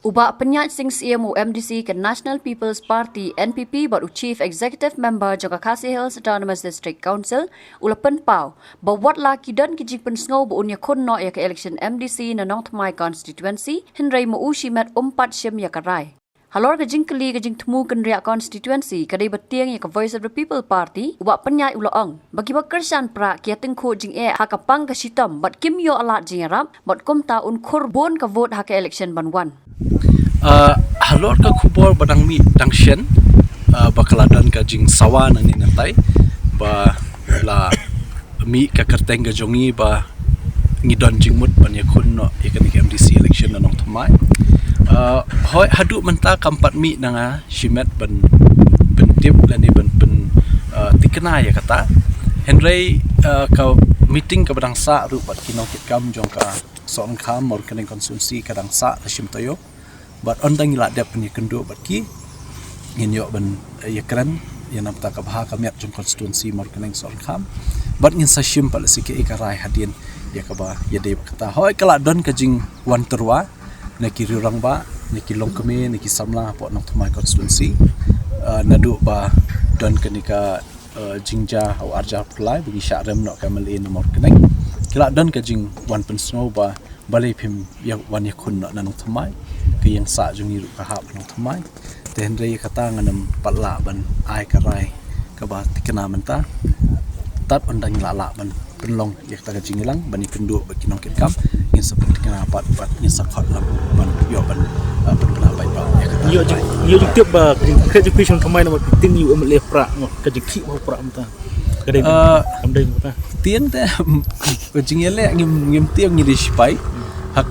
Ubak penyat sing CMO MDC ke National People's Party NPP baru Chief Executive Member Jangka Khasi Hills Autonomous District Council ulapan pau bawat laki dan kijing pensngau buunya kunno ya ke election MDC na North My constituency Henry mo ushimat shim ya karai. Halor kejing keli kejing temu kenriak constituency kadai betiang ya ke Voice of the People Party ubak penyat ulaong bagi bakersan pra kia tengku jing hakapang ke sitam bat kim yo alat jing arab bat kum taun kurbon ke vote hak election banwan. Halor ka kubor badang mi dang shen bakaladan ka jing sawa nang nantai ba la mi ka kerteng ga jongi ba ngidon jing mut ban yakun no ikan MDC election na nong thamai hoi hadu menta kampat mi nanga shimet ban tip lani ban tikna ya kata Henry ka meeting ka badang sa ru bat kinong kitkam jong ka son kham mor kaneng konsumsi kadang sa shim toyo but ondang ila dep ni kendo but ki ngin yo ban yakran yana pata ka baha kamiat jong constituency mor kaneng son kham but ngin sa shim pal sike ikarai hadin ya ka ba ya de kata hoi kala don ka jing wan terwa na ki rurang ba ni ki long keme ni ki samla po nong thumai constituency nadu ba don kanika jingja au arja plai bagi syarem no kamali no mor kaneng kala don ka jing wan pensno ba balai phim ya wan yakun no nong thumai ke yang sa jungi ru kahap nong thumai te Henry kata nganam patla ban ai karai ka ba tikna menta tat ondang lala ban penlong yak ta jingilang bani kendu baki nong kitkam ngin seperti kena pat ngin sakhat ban yo ban penla bai ba yo tiap ba education kamai nama tin yu le pra ngo ka jiki ba pra mta kadai amdai mta tien te jingele ngim tiang ni dispai hak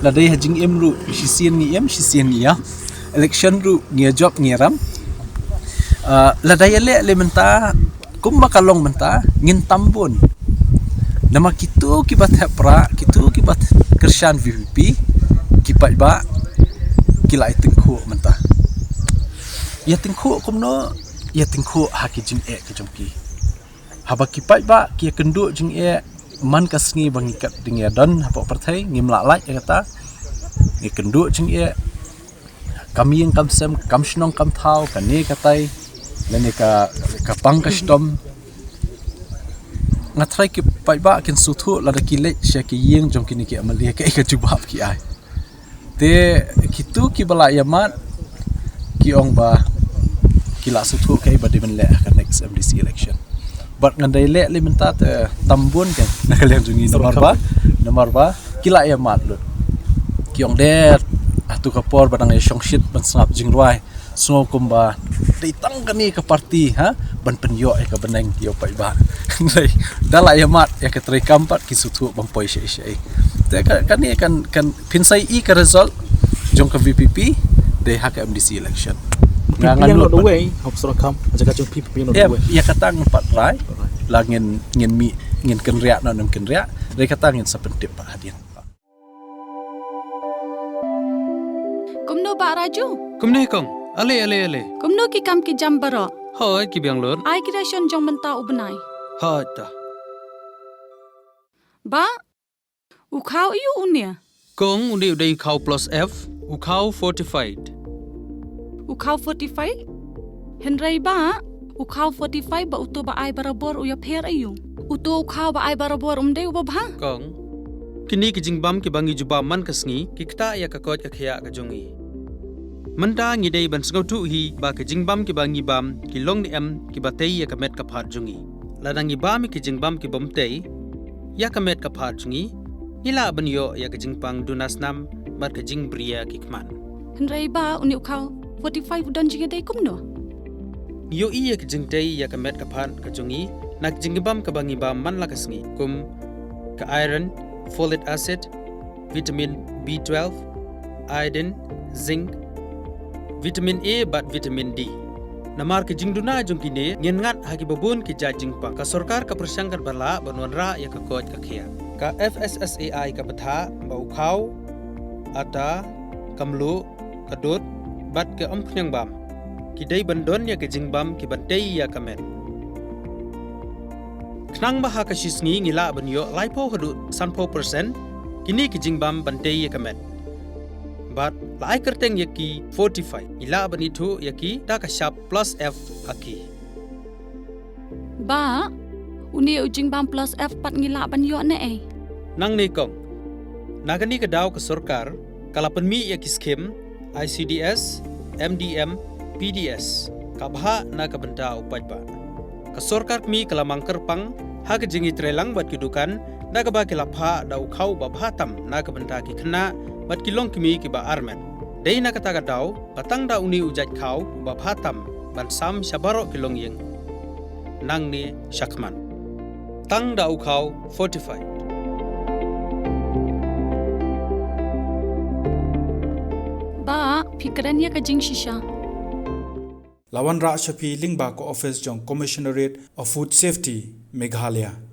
ladai hajing em ru sisian ni ya election ru ngia job ngiram ladai le menta kum makalong menta ngin tambun nama kitu kibat hepra kitu kibat kershan VVP kipat ba kila itengku menta ya tengku kumno ya tengku haki jing ke jongki haba kipat ba kia kenduk jing man kasngi bangikat dingia don hapa partai ngim lalai kata ni kenduk jing kami yang kamsem kamshnong kamthau kani katai lene ka pangkastom ngatrai ki pai ba kin suthu la ki le sha ki yeng jong ki ni ki amali ka jubab ki ai te kitu ki bala yamat ki ong ba ki la suthu kai ba de ben le ka next MDC election but ngandai le menta te tambun kan nakalian jungi nomor ba ki la yamat lu ki ong der atu kapor badang shong shit ban snap jing ruai so kumba ditang kani ke parti ban penyo ka beneng yo pai ba dala yamat ya ke tri kampat ki sutu bang poi shei te kani kan pinsai ka result jong ka VPP de hak MDC election ngangan no the way hop sura kam jaga jong PPP no the way ya katang empat rai langin ngin kenriak no kenriak de katang ngin sapentip pa hadian kumno ba raju kumne kong ale kumno ki kam ki jam baro hoi ki biang lor ai ki ration jong menta ubnai ha ta ba u khau yu unia kong undi udai khau plus F u khau fortified u khau 45 henry ba u khau 45 ba uto ba ai barabor u ya pher ayu uto u khau ba ai barabor umdei u ba kong kini ki jingbam ki bangi juba man kasngi ki kta ya ka kot ka khya ka jongi manta ngi dei ban sngau tu hi ba ki jingbam ki bangi bam ki long ni em ki batei ya ka met ka phat jongi ladangi bam ki jingbam ki bomtei ya ka met ka phat jongi ila ban yo ya ka jingpang dunas nam bar ka jing bria ki kman henry ba uni u khau 45 dan jinga dei kumno yo i ya ki jingtei ya ka met ka phat ka jongi nak jingbam ka bangi bam man la kasngi kum ka iron folic acid, vitamin B12, iodine, zinc, vitamin A bat vitamin D. Namar ke jingduna jungkine ngengat hagi babun ke jajing pa ka sarkar ka persangkat bala banwanra ya ka kot ka khia. Ka FSSAI ka batha bau khau ata kamlu kadut bat ke ompnyang bam. Kidai bandon ya ke jingbam ki bantei ya kamet. Knang baha ka shisngi ngila banyo laipo hadu sanpo persen kini ki jingbam bantei ya kamet. but la ai kerteng yaki 45 ila banitu yaki da ka sharp plus F aki. Ba, uni ujing bam plus F pat ngila ban yo ne eh. Nang ni kong. Nagani ka daw ka sorkar kalapan mi yaki skim ICDS, MDM, PDS. Kabha na kabenta upaj ba. Ka sorkar mi kalamang kerpang ha ka jingi trelang bat kidukan na ka ba kilapha da ukhau ba bhatam na kabenta ki khna bat kilong kimi ki ba armet. Dei na kata ka daw patang da uni ujat khau ba bhatam ban sam shabaro kilong yeng. Nang ni Shakman. Tang da ukhau 45. Ba, pikiran ya ka jing shisha. Lawan Ra Shafi Lingba ko office jong Commissionerate of Food Safety Meghalaya.